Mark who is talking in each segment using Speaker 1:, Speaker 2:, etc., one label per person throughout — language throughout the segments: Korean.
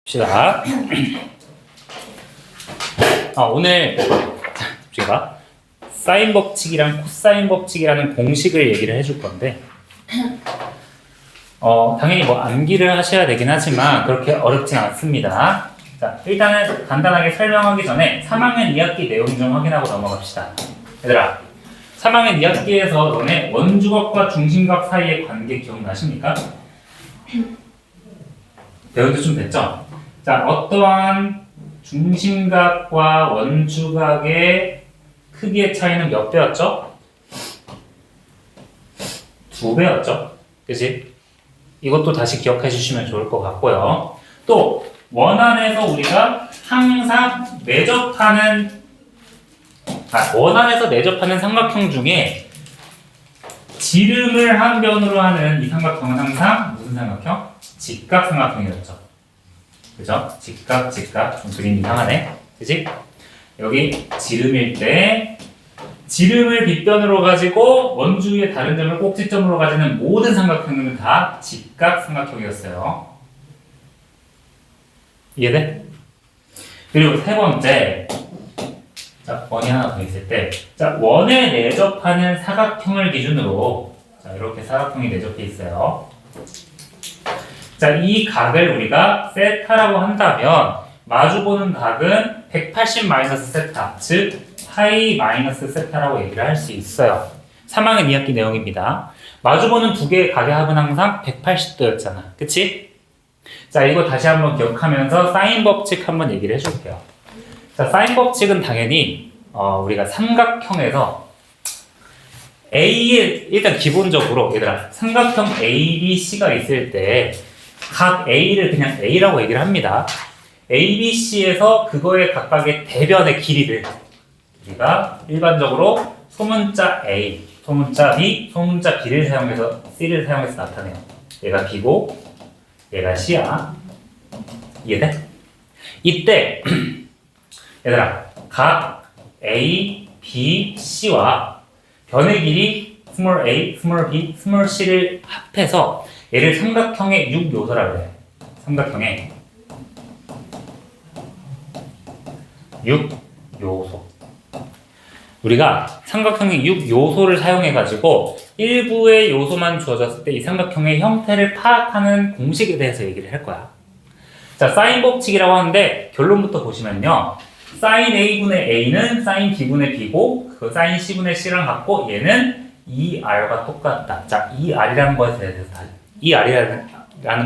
Speaker 1: 봅시다. 오늘 제가 사인 법칙이랑 코사인 법칙이라는 공식을 얘기를 해줄 건데 당연히 뭐 암기를 하셔야 되긴 하지만 그렇게 어렵진 않습니다. 자, 일단은 간단하게 설명하기 전에 3학년 2학기 내용 좀 확인하고 넘어갑시다. 얘들아, 3학년 2학기에서 너네 원주각과 중심각 사이의 관계 기억나십니까? 배운 지 좀 됐죠? 자, 어떠한 중심각과 원주각의 크기의 차이는 몇 배였죠? 2배였죠? 그치? 이것도 다시 기억해 주시면 좋을 것 같고요. 또 원안에서 우리가 항상 원안에서 내접하는 삼각형 중에 지름을 한 변으로 하는 이 삼각형은 항상 무슨 삼각형? 직각삼각형이었죠. 그죠? 직각. 좀 그림 이상하네. 그치? 여기 지름일 때 지름을 빗변으로 가지고 원주의 다른 점을 꼭지점으로 가지는 모든 삼각형은 다 직각삼각형이었어요. 이해돼? 그리고 세 번째, 자, 원이 하나 더 있을 때, 자, 원에 내접하는 사각형을 기준으로, 자, 이렇게 사각형이 내접해 있어요. 자, 이 각을 우리가 세타라고 한다면 마주보는 각은 180-세타, 즉 파이 마이너스 세타라고 얘기를 할 수 있어요. 3학년 2학기 내용입니다. 마주보는 두 개의 각의 합은 항상 180도였잖아. 그치? 자, 이거 다시 한번 기억하면서 사인 법칙 한번 얘기를 해줄게요. 자, 사인 법칙은 당연히 우리가 삼각형에서 A의 일단 기본적으로 얘들아 삼각형 ABC가 있을 때 각 A를 그냥 A라고 얘기를 합니다. ABC에서 그거의 각각의 대변의 길이를 우리가 일반적으로 소문자 A, 소문자 B, 소문자 B를 사용해서 C를 사용해서 나타내요. 얘가 B고 얘가 C야. 이해돼? 이때 얘들아 각 A, B, C와 변의 길이 스몰 a, 스몰 b, 스몰 c를 합해서 얘를 삼각형의 6요소라고 해. 삼각형의 6요소. 우리가 삼각형의 6요소를 사용해가지고 일부의 요소만 주어졌을 때 이 삼각형의 형태를 파악하는 공식에 대해서 얘기를 할 거야. 자, 사인 법칙이라고 하는데 결론부터 보시면요. 사인 A분의 A는 사인 B분의 B고 그 사인 C분의 C랑 같고 얘는 2R과 똑같다. 자, 2R이라는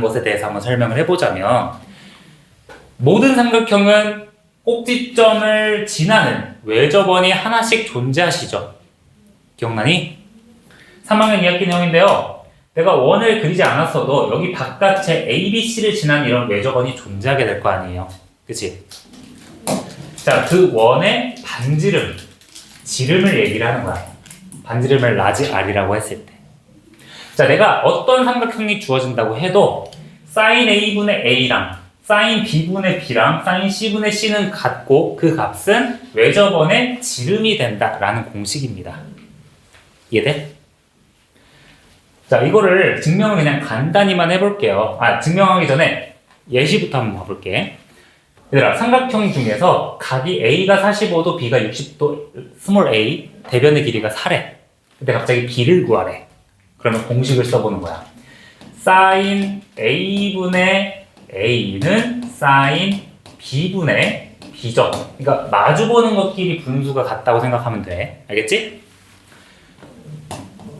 Speaker 1: 것에 대해서 한번 설명을 해보자면 모든 삼각형은 꼭지점을 지나는 외접원이 하나씩 존재하시죠. 기억나니? 3학년 2학기 내용인데요. 내가 원을 그리지 않았어도 여기 바깥에 ABC를 지나는 이런 외접원이 존재하게 될 거 아니에요. 그치? 자, 그 원의 지름을 얘기를 하는 거야. 반지름을 라지 R이라고 했을 때. 자, 내가 어떤 삼각형이 주어진다고 해도 사인 A분의 A랑 사인 B분의 B랑 사인 C분의 C는 같고 그 값은 외접원의 지름이 된다라는 공식입니다. 이해돼? 자, 이거를 증명을 그냥 간단히만 해볼게요. 증명하기 전에 예시부터 한번 봐볼게. 얘들아, 삼각형 중에서 각이 A가 45도, B가 60도, 스몰 a, 대변의 길이가 4래. 근데 갑자기 B를 구하래. 그러면 공식을 써보는 거야. 사인 A분의 A는 사인 B분의 B죠. 그러니까 마주보는 것끼리 분수가 같다고 생각하면 돼. 알겠지?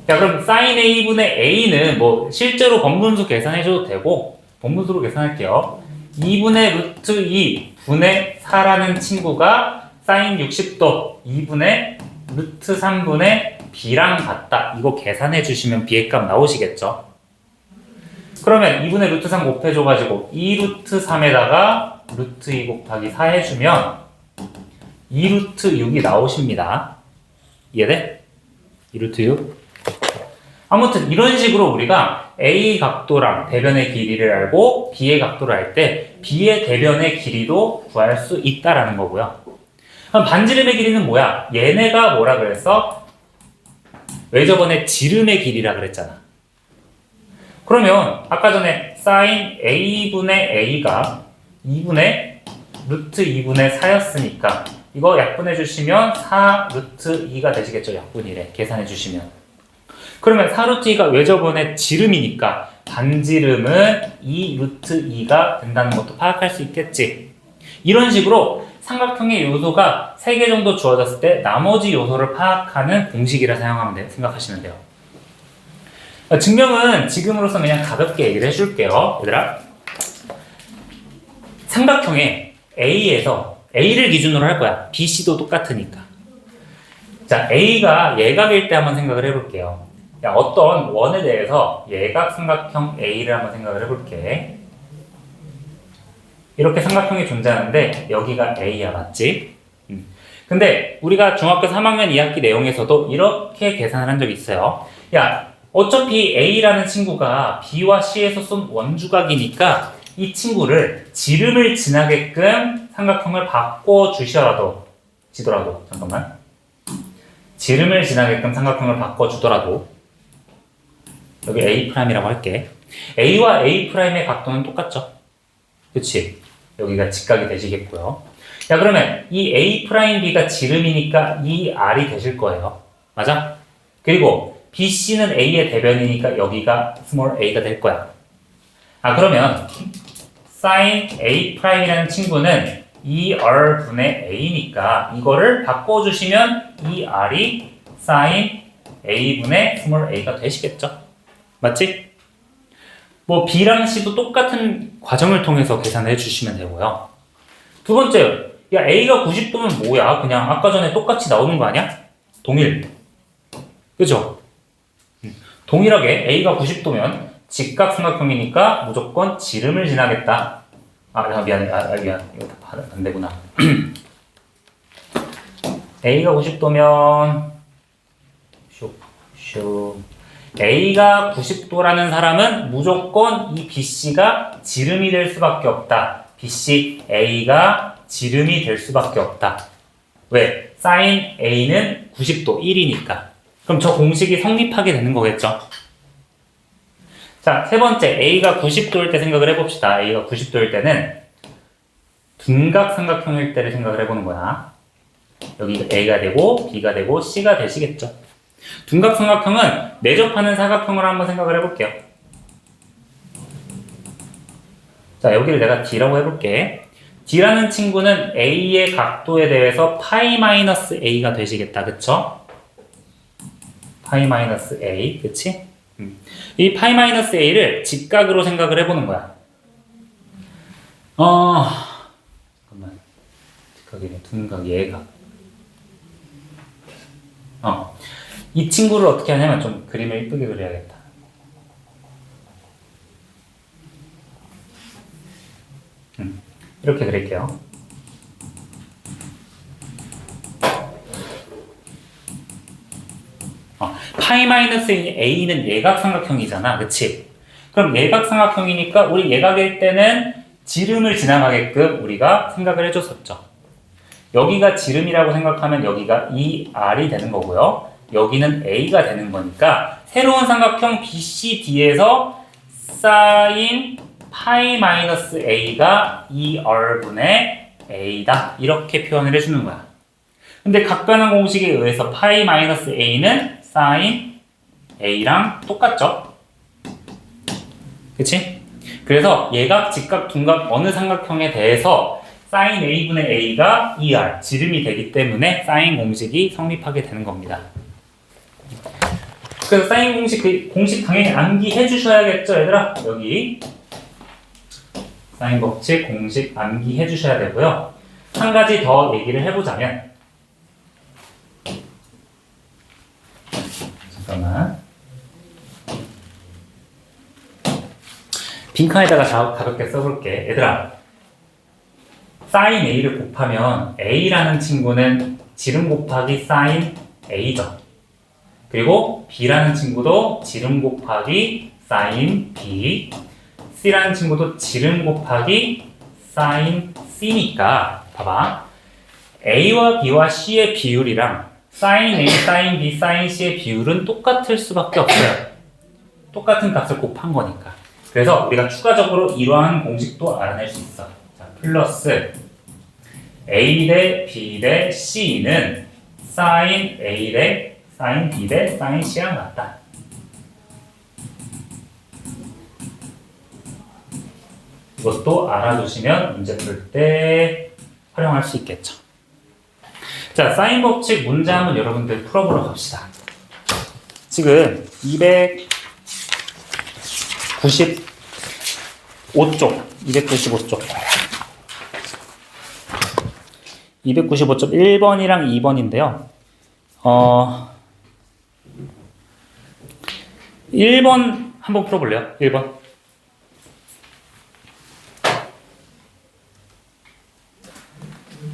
Speaker 1: 자, 그럼 사인 A분의 A는 뭐 실제로 번분수 계산해줘도 되고 번분수로 계산할게요. 2분의 루트 2 분의 4라는 친구가 사인 60도 2분의 루트 3분의 B랑 같다. 이거 계산해 주시면 B의 값 나오시겠죠? 그러면 2분의 루트 3 곱해줘가지고 2 루트 3에다가 루트 2 곱하기 4 해주면 2 루트 6이 나오십니다. 이해돼? 2 루트 6? 아무튼 이런 식으로 우리가 A 각도랑 대변의 길이를 알고 B의 각도를 알 때 B의 대변의 길이도 구할 수 있다라는 거고요. 그럼 반지름의 길이는 뭐야? 얘네가 뭐라 그랬어? 외접원의 지름의 길이라 그랬잖아. 그러면 아까 전에 사인 A분의 A가 2분의 루트 2분의 4였으니까 이거 약분해 주시면 4 루트 2가 되시겠죠. 약분 1에 계산해 주시면. 그러면 4 루트 2가 외접원의 지름이니까 반지름은 2 루트 2가 된다는 것도 파악할 수 있겠지. 이런 식으로 삼각형의 요소가 3개 정도 주어졌을 때 나머지 요소를 파악하는 공식이라 생각하시면 돼요. 증명은 지금으로서 그냥 가볍게 얘기를 해줄게요. 얘들아. 삼각형의 A에서 A를 기준으로 할 거야. BC도 똑같으니까. 자, A가 예각일 때 한번 생각을 해볼게요. 야, 어떤 원에 대해서 예각 삼각형 A를 한번 생각을 해볼게. 이렇게 삼각형이 존재하는데 여기가 A야, 맞지? 근데 우리가 중학교 3학년 2학기 내용에서도 이렇게 계산을 한 적이 있어요. 야, 어차피 A라는 친구가 B와 C에서 쏜 원주각이니까 이 친구를 지름을 지나게끔 삼각형을 바꿔주시더라도 잠깐만. 지름을 지나게끔 삼각형을 바꿔주더라도 여기 A'이라고 할게. A와 A'의 각도는 똑같죠? 그치? 여기가 직각이 되시겠고요. 야, 그러면 이 A'B가 지름이니까 이 R이 되실 거예요. 맞아? 그리고 BC는 A의 대변이니까 여기가 스몰 a가 될 거야. 그러면 sin A'이라는 친구는 2R분의 A니까 이거를 바꿔주시면 이 R이 sin A분의 스몰 a가 되시겠죠? 맞지? 뭐 B랑 C도 똑같은 과정을 통해서 계산을 해주시면 되고요. 두 번째, 야 A가 90도면 뭐야? 그냥 아까 전에 똑같이 나오는 거 아니야? 동일. 그죠? 동일하게 A가 90도면 직각삼각형이니까 무조건 지름을 지나겠다. 미안해. 미안. 이거 반대구나. A가 90도면 A가 90도라는 사람은 무조건 이 BC가 지름이 될 수밖에 없다. BC A가 지름이 될 수밖에 없다. 왜? sin A는 90도 1이니까. 그럼 저 공식이 성립하게 되는 거겠죠? 자, 세 번째, A가 90도일 때 생각을 해봅시다. A가 90도일 때는 둔각 삼각형일 때를 생각을 해보는 거야. 여기 A가 되고 B가 되고 C가 되시겠죠? 둔각 삼각형은 내접하는 사각형을 한번 생각을 해볼게요. 자, 여기를 내가 D라고 해볼게. D라는 친구는 A의 각도에 대해서 파이-A가 되시겠다. 그쵸? 파이-A, 그치? 이 파이-A를 직각으로 생각을 해보는 거야. 잠깐만. 직각이네. 둔각, 예각. 이 친구를 어떻게 하냐면 좀 그림을 이쁘게 그려야겠다. 이렇게 그릴게요. 파이-A는 예각삼각형이잖아. 그치? 그럼 예각삼각형이니까 우리 예각일 때는 지름을 지나가게끔 우리가 생각을 해줬었죠. 여기가 지름이라고 생각하면 여기가 2R이 되는 거고요. 여기는 A가 되는 거니까 새로운 삼각형 BCD에서 sin 파이-A가 2R분의 A다. 이렇게 표현을 해주는 거야. 근데 각변환 공식에 의해서 파이-A는 sin A랑 똑같죠? 그치? 그래서 예각, 직각, 둔각 어느 삼각형에 대해서 sin A분의 A가 2R, 지름이 되기 때문에 sin 공식이 성립하게 되는 겁니다. 그래서 sin 공식, 그 공식 당연히 암기해 주셔야겠죠, 얘들아? 여기 sin 법칙 공식 암기해 주셔야 되고요. 한 가지 더 얘기를 해보자면 잠깐만. 빈칸에다가 가볍게 써볼게. 얘들아, sin A를 곱하면 A라는 친구는 지름 곱하기 sin A죠. 그리고 B라는 친구도 지름 곱하기 sin B, C라는 친구도 지름 곱하기 sin C니까 봐봐. A와 B와 C의 비율이랑 sin A, sin B, sin C의 비율은 똑같을 수밖에 없어요. 똑같은 값을 곱한 거니까. 그래서 우리가 추가적으로 이러한 공식도 알아낼 수 있어. 자, 플러스 A 대 B 대 C는 sin A 대 sin B 대 sin C랑 같다. 이것도 알아두시면 문제 풀 때 활용할 수 있겠죠. 자, 사인 법칙 문제 한번 여러분들 풀어보러 갑시다. 지금 295쪽 1번이랑 2번인데요. 1번 한번 풀어볼래요? 1번.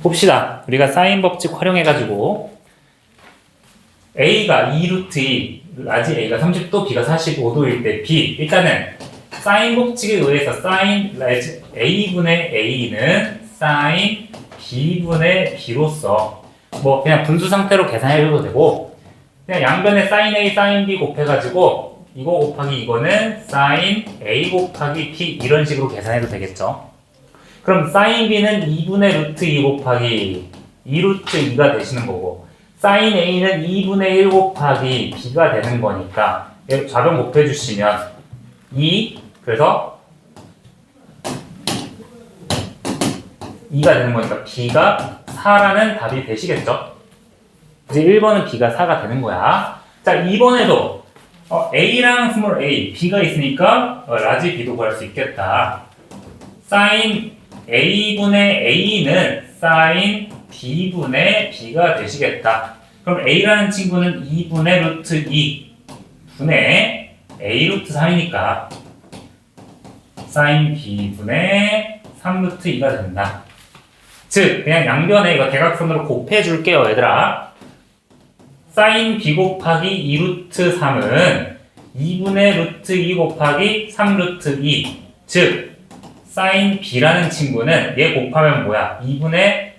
Speaker 1: 봅시다. 우리가 사인 법칙 활용해가지고 A가 2루트 2, 라지 A가 30도, B가 45도일 때 B, 일단은 사인 법칙에 의해서 사인 라지 A분의 A는 사인 B분의 B로서 뭐 그냥 분수 상태로 계산해줘도 되고, 그냥 양변에 사인 A, 사인 B 곱해가지고 이거 곱하기 이거는 사인 A 곱하기 B 이런 식으로 계산해도 되겠죠. 그럼 사인 B는 2분의 루트 2 곱하기 2루트 2가 되시는 거고, 사인 A는 2분의 1 곱하기 B가 되는 거니까 좌변 곱해주시면 2, 그래서 2가 되는 거니까 B가 4라는 답이 되시겠죠? 이제 1번은 B가 4가 되는 거야. 자, 2번에도 A랑 스몰 a, B가 있으니까 라지 B도 구할 수 있겠다. 사인 A분의 A는 사인 B분의 B가 되시겠다. 그럼 A라는 친구는 2분의 루트 2 분의 A 루트 3이니까 사인 B분의 3 루트 2가 된다. 즉, 그냥 양변에 이거 대각선으로 곱해줄게요, 얘들아. 사인 B 곱하기 2 루트 3은 2분의 루트 2 곱하기 3 루트 2. 즉, 사인 B라는 친구는 얘 곱하면 뭐야? 2분의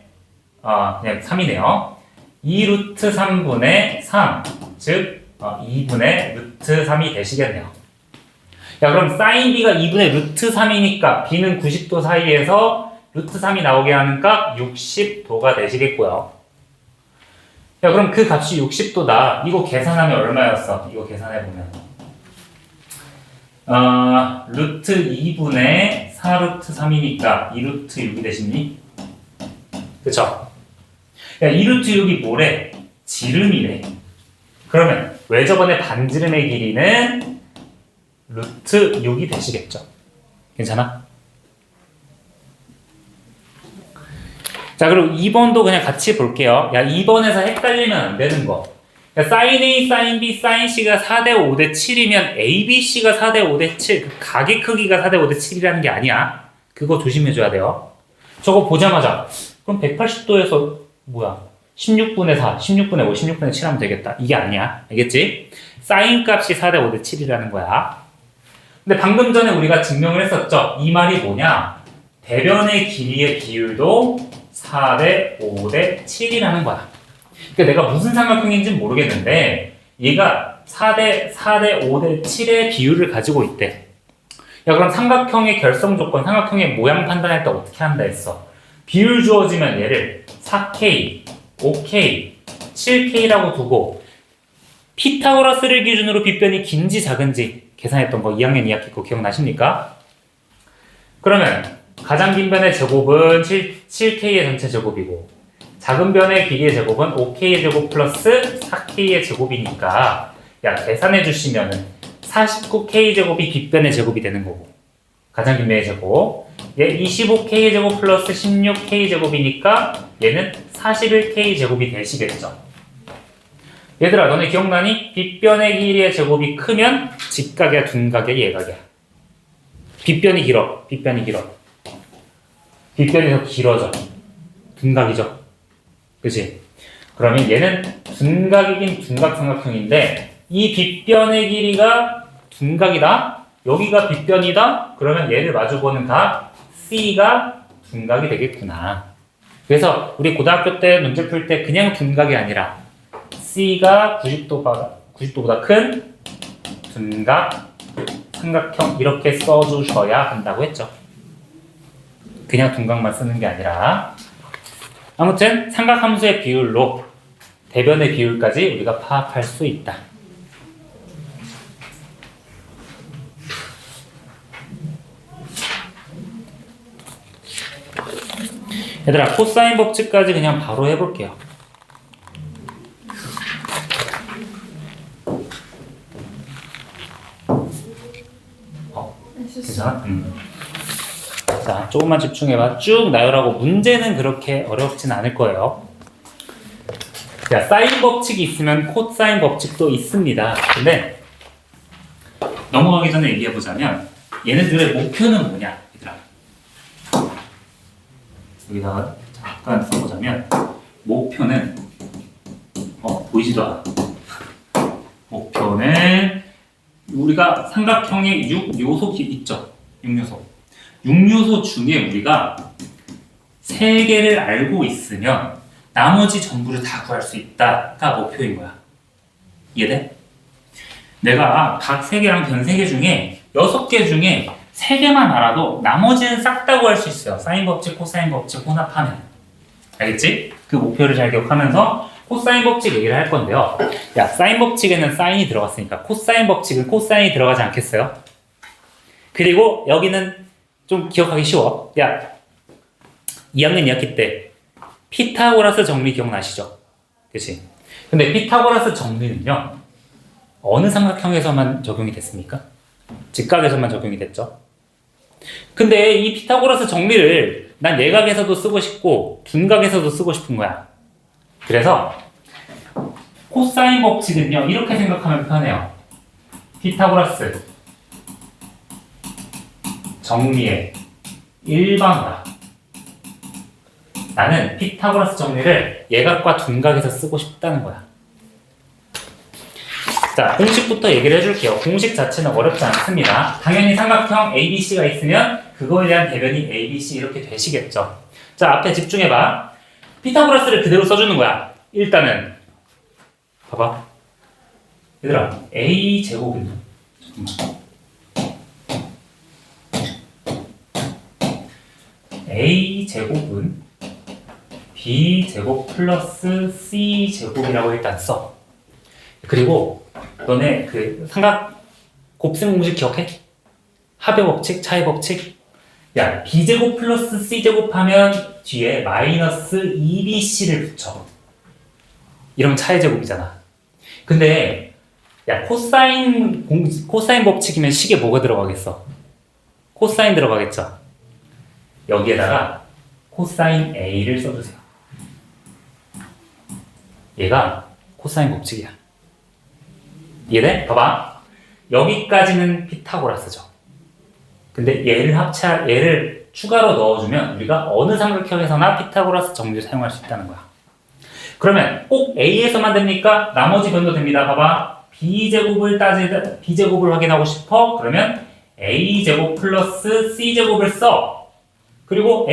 Speaker 1: 그냥 3이네요. 2 루트 3분의 3. 즉, 2분의 루트 3이 되시겠네요. 야, 그럼 사인 B가 2분의 루트 3이니까 B는 90도 사이에서 루트 3이 나오게 하는 값 60도가 되시겠고요. 야, 그럼 그 값이 60도다. 이거 계산하면 얼마였어? 이거 계산해보면. 루트 2분의 4루트 3이니까 2루트 6이 되시니? 그쵸? 야, 2루트 6이 뭐래? 지름이래. 그러면 외접원의 반지름의 길이는 루트 6이 되시겠죠? 괜찮아? 자, 그리고 2번도 그냥 같이 볼게요. 야, 2번에서 헷갈리면 안 되는 거. 야, 사인 A, 사인 B, 사인 C가 4대 5대 7이면 A, B, C가 4대 5대 7, 그 각의 크기가 4대 5대 7이라는 게 아니야. 그거 조심해줘야 돼요. 저거 보자마자 그럼 180도에서 뭐야? 16분의 4, 16분의 5, 16분의 7 하면 되겠다. 이게 아니야. 알겠지? 사인 값이 4대 5대 7이라는 거야. 근데 방금 전에 우리가 증명을 했었죠. 이 말이 뭐냐? 대변의 길이의 비율도 4대 5대 7이라는 거야. 그러니까 내가 무슨 삼각형인지는 모르겠는데 얘가 4대 5대 7의 비율을 가지고 있대. 야, 그럼 삼각형의 결성 조건, 삼각형의 모양 판단할 때 어떻게 한다 했어? 비율 주어지면 얘를 4K, 5K, 7K라고 두고 피타고라스를 기준으로 빗변이 긴지 작은지 계산했던 거 2학년 2학기 거 기억나십니까? 그러면 가장 긴 변의 제곱은 7K의 전체 제곱이고 작은 변의 길이의 제곱은 5K의 제곱 플러스 4K의 제곱이니까 야, 계산해 주시면은 49K 제곱이 빗변의 제곱이 되는 거고 가장 긴 변의 제곱 얘 25K 제곱 플러스 16K 제곱이니까 얘는 41K 제곱이 되시겠죠. 얘들아, 너네 기억나니? 빗변의 길이의 제곱이 크면 직각이야, 둔각이야, 예각이야? 빗변이 길어. 빗변이 더 길어져. 둔각이죠. 그치? 그러면 얘는 둔각이긴 둔각 삼각형인데 이 빗변의 길이가 둔각이다? 여기가 빗변이다? 그러면 얘를 마주보는 각 C가 둔각이 되겠구나. 그래서 우리 고등학교 때 문제 풀 때 그냥 둔각이 아니라 C가 90도보다 큰 둔각 삼각형 이렇게 써주셔야 한다고 했죠. 그냥 둔각만 쓰는 게 아니라. 아무튼 삼각함수의 비율로 대변의 비율까지 우리가 파악할 수 있다. 얘들아, 코사인 법칙까지 그냥 바로 해볼게요. 괜찮아? 자, 조금만 집중해봐. 쭉 나열하고 문제는 그렇게 어렵진 않을 거예요. 자, 사인 법칙이 있으면 코사인 법칙도 있습니다. 근데 넘어가기 전에 얘기해보자면 얘네들의 목표는 뭐냐, 얘들아. 여기다가 잠깐 써보자면 목표는 보이지도 않아. 목표는 우리가 삼각형의 6요소 있죠. 6요소. 6요소 중에 우리가 3개를 알고 있으면 나머지 전부를 다 구할 수 있다가 목표인 거야. 이해돼? 내가 각 3개랑 변 3개 중에 6개 중에 3개만 알아도 나머지는 싹 다 구할 수 있어요. 사인 법칙, 코사인 법칙 혼합하면. 알겠지? 그 목표를 잘 기억하면서 코사인 법칙 얘기를 할 건데요. 야, 사인 법칙에는 사인이 들어갔으니까 코사인 법칙은 코사인이 들어가지 않겠어요? 그리고 여기는 좀 기억하기 쉬워. 야, 2학년 2학기 때 피타고라스 정리 기억나시죠? 그치? 근데 피타고라스 정리는요, 어느 삼각형에서만 적용이 됐습니까? 직각에서만 적용이 됐죠. 근데 이 피타고라스 정리를 난 예각에서도 쓰고 싶고 둔각에서도 쓰고 싶은 거야. 그래서 코사인 법칙은요, 이렇게 생각하면 편해요. 피타고라스 정리의 일반화. 나는 피타고라스 정리를 예각과 둔각에서 쓰고 싶다는 거야. 자, 공식부터 얘기를 해줄게요. 공식 자체는 어렵지 않습니다. 당연히 삼각형 ABC가 있으면 그거에 대한 대변이 ABC 이렇게 되시겠죠. 자, 앞에 집중해봐. 피타고라스를 그대로 써주는 거야. 일단은 봐봐. 얘들아, A제곱은 A제곱은 B제곱 플러스 C제곱이라고 일단 써. 그리고 너네 그 삼각 곱셈 공식 기억해? 합의 법칙, 차의 법칙. 야, B제곱 플러스 C제곱 하면 뒤에 마이너스 2BC를 붙여. 이러면 차의 제곱이잖아. 근데 야, 코사인 법칙이면 식에 뭐가 들어가겠어? 코사인 들어가겠죠? 여기에다가 코사인 A를 써주세요. 얘가 코사인 법칙이야. 이해돼? 봐봐. 여기까지는 피타고라스죠. 근데 얘를 추가로 넣어주면 우리가 어느 삼각형에서나 피타고라스 정리를 사용할 수 있다는 거야. 그러면 꼭 A에서만 됩니까? 나머지 변도 됩니다. 봐봐. B제곱을 확인하고 싶어? 그러면 A제곱 플러스 C제곱을 써. 그리고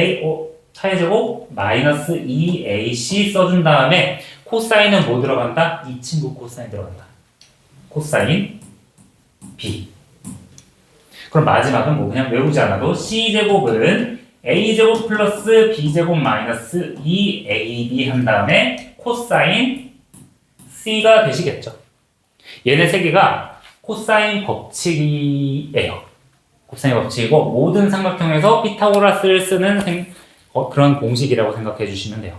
Speaker 1: 차의 제곱 마이너스 2AC 써준 다음에 코사인은 뭐 들어간다? 이 친구 코사인 들어간다. 코사인 B. 그럼 마지막은 뭐 그냥 외우지 않아도 C제곱은 A제곱 플러스 B제곱 마이너스 2AB 한 다음에 코사인 C가 되시겠죠. 얘네 세 개가 코사인 법칙이에요. 코사인 법칙이고 모든 삼각형에서 피타고라스를 쓰는 그런 공식이라고 생각해 주시면 돼요.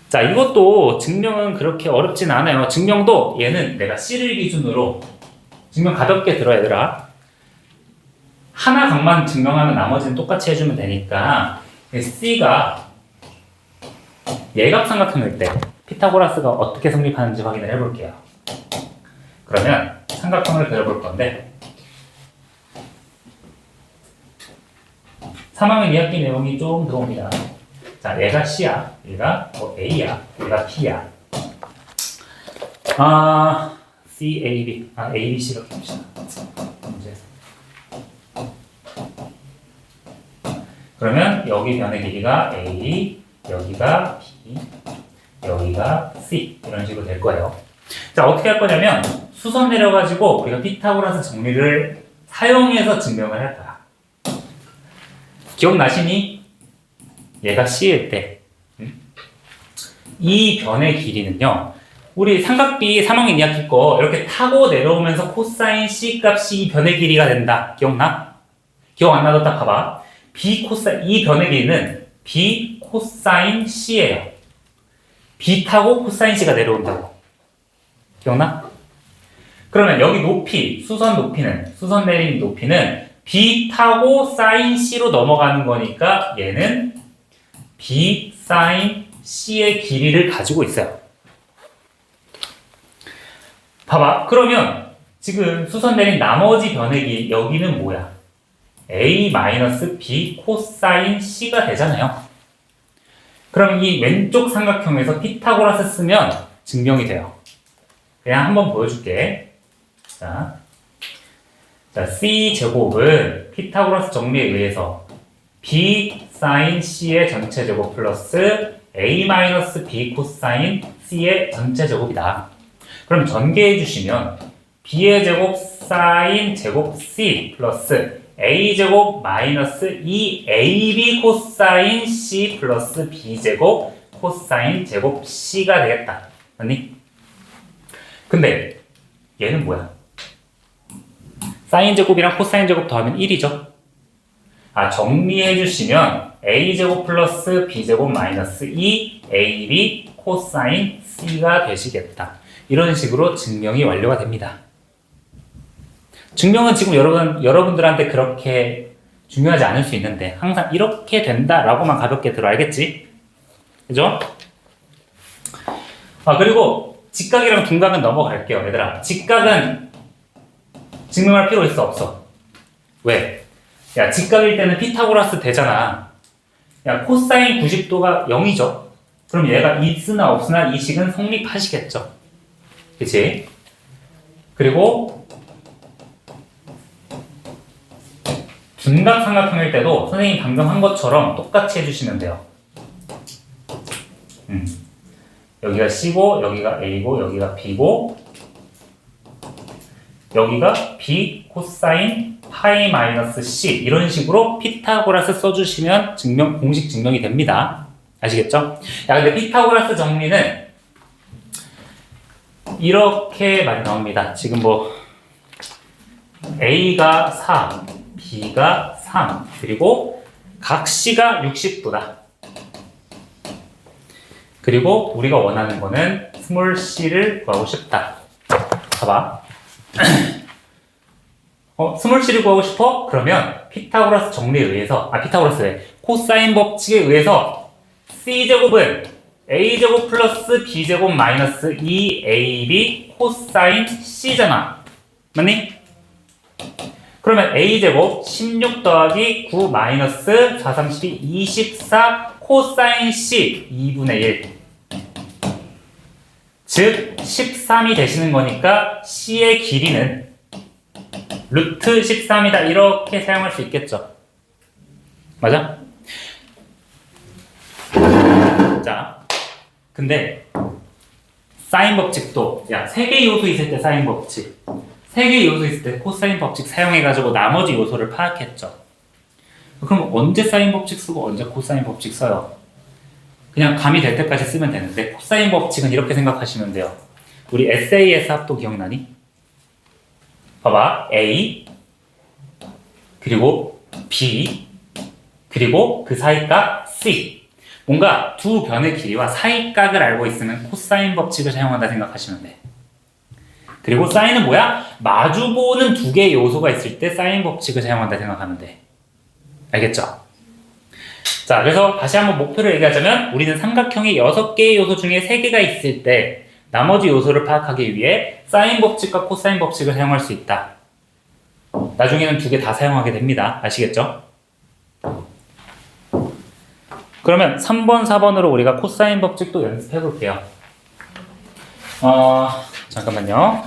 Speaker 1: 자, 이것도 증명은 그렇게 어렵진 않아요. 증명도 얘는 내가 C를 기준으로 증명 가볍게 들어 얘들아. 하나 각만 증명하면 나머지는 똑같이 해주면 되니까 C가 예각 삼각형일 때 피타고라스가 어떻게 성립하는지 확인을 해볼게요. 그러면 삼각형을 그려볼 건데 3학년 2학기 내용이 좀 들어옵니다. 자, 얘가 C야, 얘가 A야, 얘가 P야. C, A, B, A, B, C 이렇게 합시다. 문제에서. 그러면 여기 변의 길이가 A, 여기가 B, 여기가 C 이런 식으로 될 거예요. 자, 어떻게 할 거냐면 수선 내려가지고 우리가 피타고라스 정리를 사용해서 증명을 할 거야. 기억나시니? 얘가 C일 때 이 변의 길이는요, 우리 삼각비 3학년 2학기 거 이렇게 타고 내려오면서 코사인 C 값이 이 변의 길이가 된다. 기억나? 기억 안 나도 딱 봐봐. 이 변의 길이는 B 코사인 C예요. B 타고 코사인 C가 내려온다고. 기억나? 그러면 여기 높이, 수선 내린 높이는 B 타고 사인 C로 넘어가는 거니까 얘는 B 사인 C의 길이를 가지고 있어요. 봐봐. 그러면 지금 수선 내린 나머지 변의 길이 여기는 뭐야? A-B 코사인 C가 되잖아요. 그럼 이 왼쪽 삼각형에서 피타고라스 쓰면 증명이 돼요. 그냥 한번 보여줄게. 자, C제곱은 피타고라스 정리에 의해서 B 사인 C의 전체 제곱 플러스 A-B 코사인 C의 전체 제곱이다. 그럼 전개해 주시면 B의 제곱 사인 제곱 C 플러스 A 제곱 마이너스 2AB 코사인 C 플러스 B 제곱 코사인 제곱 C가 되겠다. 맞니? 근데 얘는 뭐야? 사인 제곱이랑 코사인 제곱 더하면 1이죠? 정리해 주시면 A제곱 플러스 B제곱 마이너스 2AB 코사인 C가 되시겠다. 이런 식으로 증명이 완료가 됩니다. 증명은 지금 여러분들한테 그렇게 중요하지 않을 수 있는데 항상 이렇게 된다라고만 가볍게 들어. 알겠지? 그죠? 그리고 직각이랑 둔각은 넘어갈게요. 얘들아, 직각은 증명할 필요 있어 없어? 왜? 야, 직각일 때는 피타고라스 되잖아. 야, 코사인 90도가 0이죠? 그럼 얘가 있으나 없으나 이 식은 성립하시겠죠? 그치? 그리고 둔각 삼각형일 때도 선생님이 방금 한 것처럼 똑같이 해주시면 돼요. 여기가 C고 여기가 A고 여기가 B고 여기가 B 코사인 파이 마이너스 C, 이런 식으로 피타고라스 써주시면 공식 증명이 됩니다. 아시겠죠? 야, 근데 피타고라스 정리는 이렇게 많이 나옵니다. 지금 뭐 A가 4, B가 3, 그리고 각 C가 60도다. 그리고 우리가 원하는 거는 스몰 c를 구하고 싶다. 봐봐. 스몰 c를 구하고 싶어? 그러면 피타고라스 정리에 의해서, 코사인 법칙에 의해서 C제곱은 A제곱 플러스 B제곱 마이너스 2AB 코사인 C잖아. 맞니? 그러면 A제곱 16 더하기 9 마이너스 4, 32, 24 코사인 C 2분의 1. 즉 13이 되시는 거니까 C의 길이는 루트 13이다. 이렇게 사용할 수 있겠죠. 맞아? 자, 근데 사인 법칙도, 야, 3개 요소 있을 때 사인 법칙, 3개 요소 있을 때 코사인 법칙 사용해가지고 나머지 요소를 파악했죠. 그럼 언제 사인 법칙 쓰고 언제 코사인 법칙 써요? 그냥 감이 될 때까지 쓰면 되는데, 코사인 법칙은 이렇게 생각하시면 돼요. 우리 SAS 합도 기억나니? 봐봐. A 그리고 B 그리고 그 사이각 C. 뭔가 두 변의 길이와 사이각을 알고 있으면 코사인 법칙을 사용한다 생각하시면 돼. 그리고 사인은 뭐야? 마주보는 두 개의 요소가 있을 때 사인 법칙을 사용한다 생각하면 돼. 알겠죠? 자, 그래서 다시 한번 목표를 얘기하자면 우리는 삼각형이 6개의 요소 중에 3개가 있을 때 나머지 요소를 파악하기 위해 사인 법칙과 코사인 법칙을 사용할 수 있다. 나중에는 2개 다 사용하게 됩니다. 아시겠죠? 그러면 3번, 4번으로 우리가 코사인 법칙도 연습해 볼게요. 잠깐만요.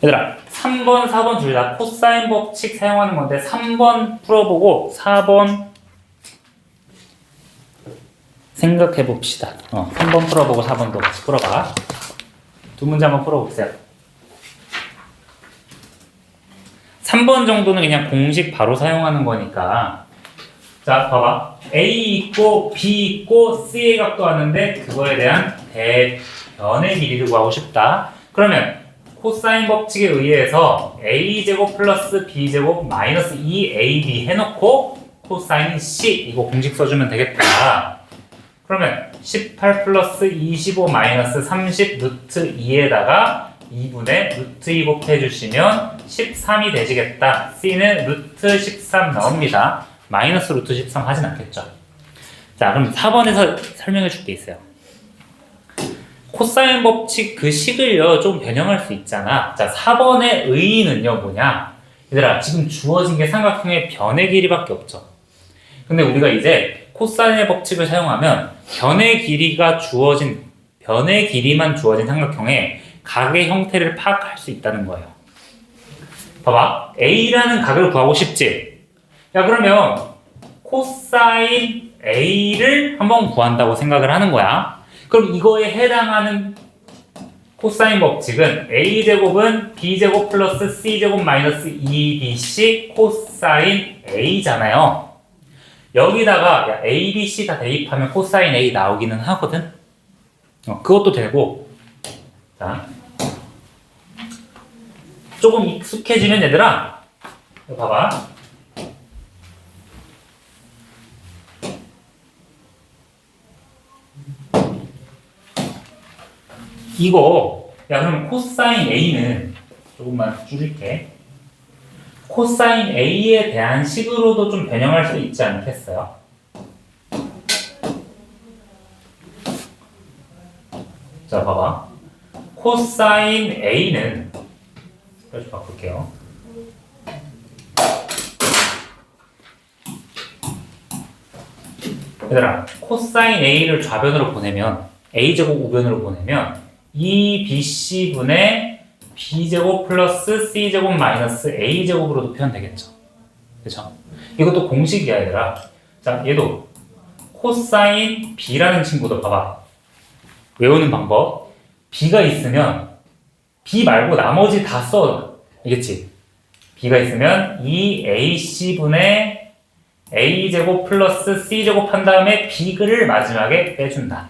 Speaker 1: 얘들아, 3번, 4번 둘 다 코사인 법칙 사용하는 건데 3번 풀어보고 4번 생각해 봅시다. 3번 풀어보고 4번도 같이 풀어봐. 두 문제 한번 풀어보세요. 3번 정도는 그냥 공식 바로 사용하는 거니까. 자, 봐봐. A 있고 B 있고 C의 값도 하는데 그거에 대한 대변의 길이를 구하고 싶다. 그러면 코사인 법칙에 의해서 A제곱 플러스 B제곱 마이너스 2AB 해놓고 코사인 C 이거 공식 써주면 되겠다. 그러면 18 플러스 25 마이너스 30 루트 2에다가 2분의 루트 2 곱해주시면 13이 되시겠다. C는 루트 13 나옵니다. 마이너스 루트 13 하진 않겠죠. 자, 그럼 4번에서 설명해 줄 게 있어요. 코사인 법칙 그 식을요 좀 변형할 수 있잖아. 자, 4번의 의의는요 뭐냐? 얘들아, 지금 주어진 게 삼각형의 변의 길이밖에 없죠. 근데 우리가 이제 코사인의 법칙을 사용하면 변의 길이만 주어진 삼각형의 각의 형태를 파악할 수 있다는 거예요. 봐봐, A라는 각을 구하고 싶지? 야, 그러면 코사인 A를 한번 구한다고 생각을 하는 거야. 그럼 이거에 해당하는 코사인 법칙은 A제곱은 B제곱 플러스 C제곱 마이너스 2BC 코사인 A잖아요. 여기다가 야, A, B, C 다 대입하면 코사인 A 나오기는 하거든. 그것도 되고. 자, 조금 익숙해지면 얘들아, 이거 봐봐. 이거, 야, 그럼 코사인 A는 조금만 줄일게. 코사인 A에 대한 식으로도 좀 변형할 수 있지 않겠어요? 자, 봐봐. 코사인 A는, 다시 바꿀게요. 얘들아, 코사인 A를 좌변으로 보내면, A제곱 우변으로 보내면, 2BC분의 B제곱 플러스 C제곱 마이너스 A제곱으로도 표현되겠죠. 그쵸? 이것도 공식이야, 얘들아. 자, 얘도 코사인 B라는 친구도 봐봐. 외우는 방법. B가 있으면 B 말고 나머지 다 써. 알겠지? B가 있으면 2AC분의 A제곱 플러스 C제곱 한 다음에 B를 마지막에 빼준다.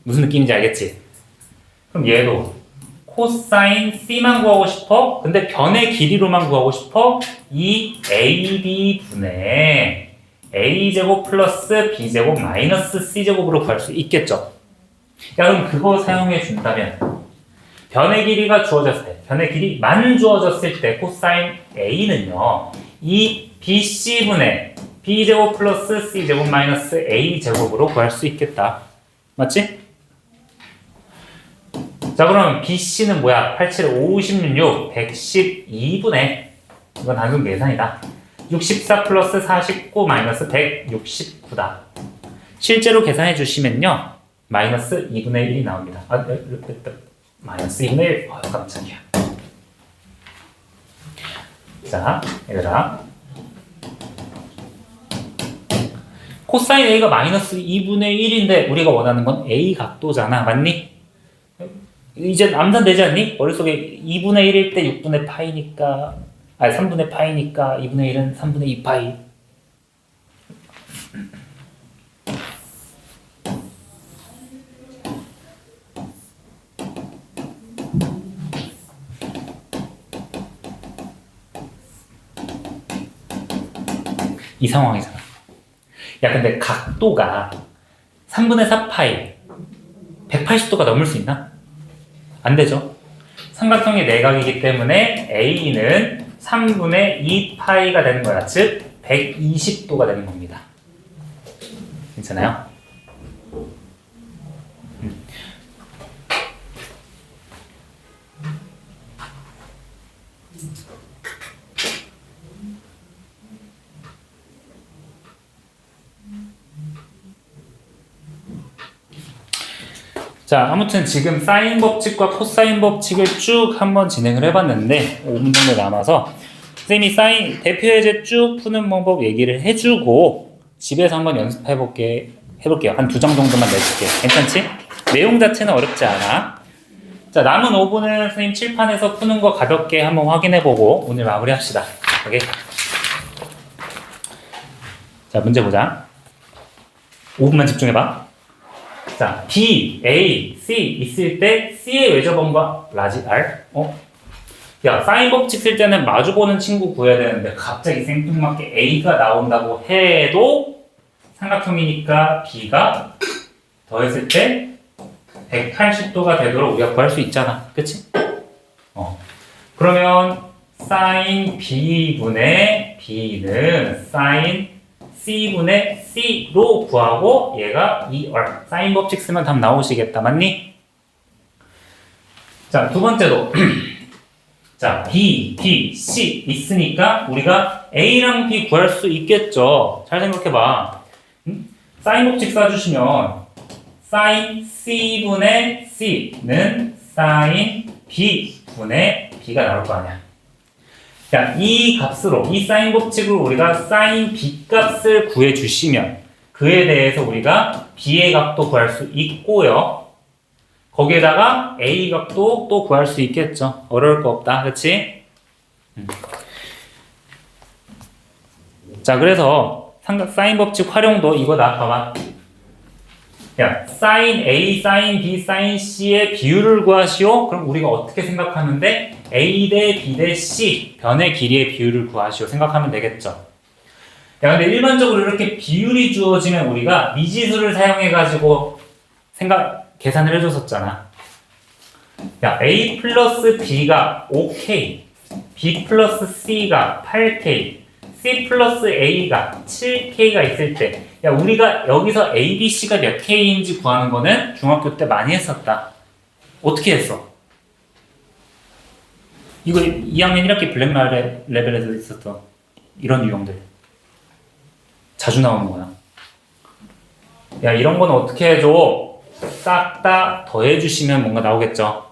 Speaker 1: 무슨 느낌인지 알겠지? 그럼 얘도 코사인 C만 구하고 싶어? 근데 변의 길이로만 구하고 싶어? 이 AB분의 A제곱 플러스 B제곱 마이너스 C제곱으로 구할 수 있겠죠? 야, 그럼 그거 사용해 준다면 변의 길이가 주어졌을 때, 변의 길이만 주어졌을 때 코사인 A는요 이 BC분의 B제곱 플러스 C제곱 마이너스 A제곱으로 구할 수 있겠다. 맞지? 자, 그럼 BC는 뭐야? 87, 56, 112분의, 이건 단순 계산이다. 64 플러스 49 마이너스 169다. 실제로 계산해 주시면요. 마이너스 2분의 1이 나옵니다. 마이너스 2분의 1. 깜짝이야. 자, 얘들아. 코사인 A가 마이너스 2분의 1인데 우리가 원하는 건 A 각도잖아. 맞니? 이제 암산되지 않니? 머릿속에 2분의 1일 때 6분의 파이니까, 아니 3분의 파이니까 2분의 1은 3분의 2 파이. 이 상황이잖아. 야, 근데 각도가 3분의 4 파이 180도가 넘을 수 있나? 안 되죠. 삼각형의 내각이기 때문에 A는 3분의 2파이가 되는 거야. 즉 120도가 되는 겁니다. 괜찮아요? 자, 아무튼 지금 사인 법칙과 코사인 법칙을 쭉 한번 진행을 해봤는데 5분 정도 남아서 쌤이 사인 대표예제 쭉 푸는 방법 얘기를 해주고 집에서 한번 연습해볼게요. 한 2장 정도만 내줄게요. 괜찮지? 내용 자체는 어렵지 않아. 자, 남은 5분은 선생님 칠판에서 푸는 거 가볍게 한번 확인해보고 오늘 마무리합시다. 오케이? 자, 문제 보자. 5분만 집중해봐. 자, B, A, C 있을 때 C의 외접원과 라지 R? 야, 사인 법칙 쓸 때는 마주보는 친구 구해야 되는데 갑자기 생뚱맞게 A가 나온다고 해도 삼각형이니까 B가 더했을 때 180도가 되도록 우리가 구할 수 있잖아. 그치? 그러면 sin B분의 B는 sin C분의 C로 구하고 얘가 2R. 사인 법칙 쓰면 답 나오시겠다. 맞니? 자, 두 번째도 자, B, D, C 있으니까 우리가 A랑 B 구할 수 있겠죠. 잘 생각해봐. 사인 법칙 써주시면 sin C분의 C는 sin B분의 B가 나올 거 아니야. 자, 이 값으로, 이 사인 법칙으로 우리가 사인 B 값을 구해주시면 그에 대해서 우리가 B의 값도 구할 수 있고요. 거기에다가 A 값도 또 구할 수 있겠죠. 어려울 거 없다. 그치? 자, 그래서 사인 법칙 활용도 이거다. 봐봐. 야, sin A, sin B, sin C의 비율을 구하시오. 그럼 우리가 어떻게 생각하면 돼? A 대 B 대 C 변의 길이의 비율을 구하시오. 생각하면 되겠죠. 야, 근데 일반적으로 이렇게 비율이 주어지면 우리가 미지수를 사용해가지고 계산을 해줬었잖아. 야, A 플러스 B가 5K, B 플러스 C가 8K, C 플러스 A가 7K가 있을 때, 야, 우리가 여기서 A, B, C가 몇 K인지 구하는 거는 중학교 때 많이 했었다. 어떻게 했어? 이거 2학년 1학기 블랙 레벨에서 있었던 이런 유형들. 자주 나오는 거야. 야, 이런 건 어떻게 해줘? 싹 다 더해주시면 뭔가 나오겠죠.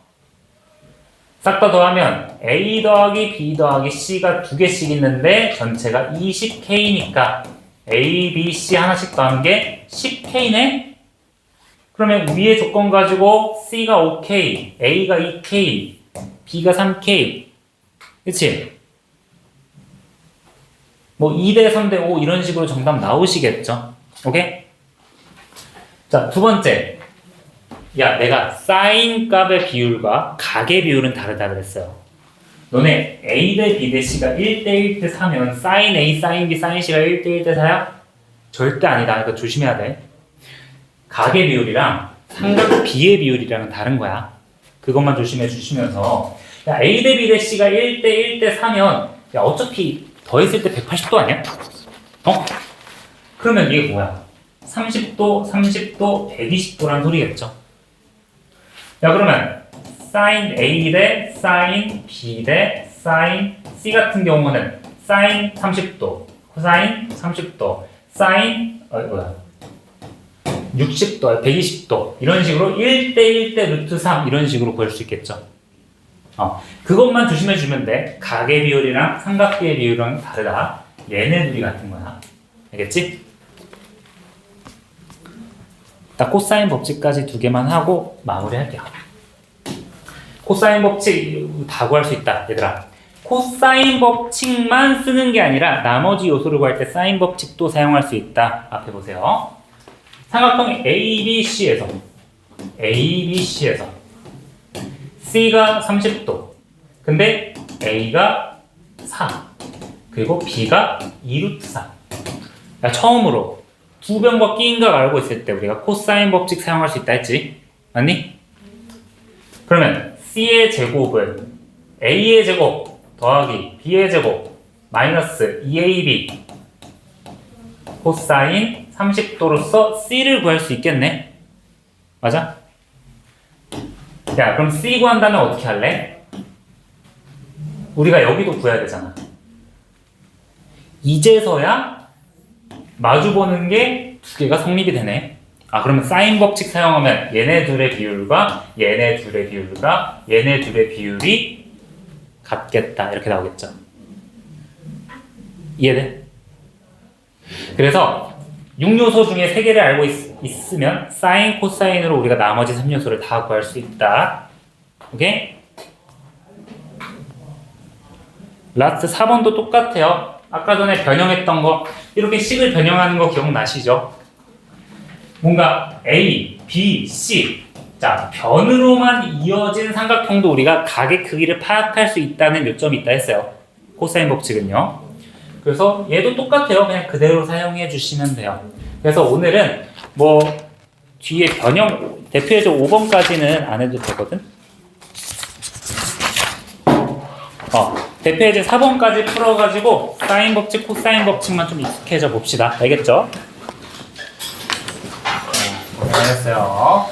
Speaker 1: 싹 다 더하면 A 더하기 B 더하기 C가 2개씩 있는데 전체가 20K니까 A, B, C 하나씩 더하는 게 10K네? 그러면 위에 조건 가지고 C가 5K, A가 2K, B가 3K. 그치? 뭐 2대 3대 5 이런 식으로 정답 나오시겠죠? 오케이? 자, 두 번째. 야, 내가 사인 값의 비율과 각의 비율은 다르다 그랬어요. 너네 A 대 B 대 C가 1대 1 대 4면 사인 A, 사인 B, 사인 C가 1대 1 대 4야? 절대 아니다. 그러니까 조심해야 돼. 각의 비율이랑 삼각 B의 비율이랑은 다른 거야. 그것만 조심해 주시면서 야, A 대 B 대 C가 1대 1 대 4면 야, 어차피 더했을 때 180도 아니야? 그러면 이게 뭐야? 30도, 30도, 120도란 소리겠죠. 야, 그러면 sin A 대 sin B 대 sin C 같은 경우는 sin 30도, 코사인 30도, sin 60도, 120도 이런 식으로 1대 1대 루트 3 이런 식으로 구할 수 있겠죠. 그것만 조심해 주면 돼. 각의 비율이랑 삼각비의 비율은 다르다. 얘네 둘이 같은 거야. 알겠지? 딱 코사인 법칙까지 두 개만 하고 마무리할게요. 코사인 법칙 다 구할 수 있다, 얘들아. 코사인 법칙만 쓰는 게 아니라 나머지 요소를 구할 때 사인 법칙도 사용할 수 있다. 앞에 보세요. 삼각형 ABC에서 C가 30도 근데 A가 4 그리고 B가 2루트 4. 야, 처음으로 두 변과 끼인각 알고 있을 때 우리가 코사인 법칙 사용할 수 있다 했지? 맞니? 그러면 C의 제곱은 A의 제곱 더하기 B의 제곱 마이너스 2AB 코사인 30도로서 C를 구할 수 있겠네? 맞아? 야, 그럼 C 구한다면 어떻게 할래? 우리가 여기도 구해야 되잖아. 이제서야 마주보는 게 두 개가 성립이 되네. 그러면 사인 법칙 사용하면 얘네 둘의 비율과 얘네 둘의 비율과 얘네 둘의 비율이 같겠다. 이렇게 나오겠죠. 이해돼? 그래서 6요소 중에 3개를 알고 있으면 사인, 코사인으로 우리가 나머지 3요소를 다 구할 수 있다. 오케이? 라스트 4번도 똑같아요. 아까 전에 변형했던 거 이렇게 식을 변형하는 거 기억나시죠? 뭔가 A, B, C 자 변으로만 이어진 삼각형도 우리가 각의 크기를 파악할 수 있다는 요점이 있다 했어요. 코사인 법칙은요. 그래서 얘도 똑같아요. 그냥 그대로 사용해 주시면 돼요. 그래서 오늘은 뭐 뒤에 변형 대표예제 5번까지는 안 해도 되거든. 대표예제 4번까지 풀어가지고 사인 법칙, 코사인 법칙만 좀 익숙해져 봅시다. 알겠죠? 고생하셨어요.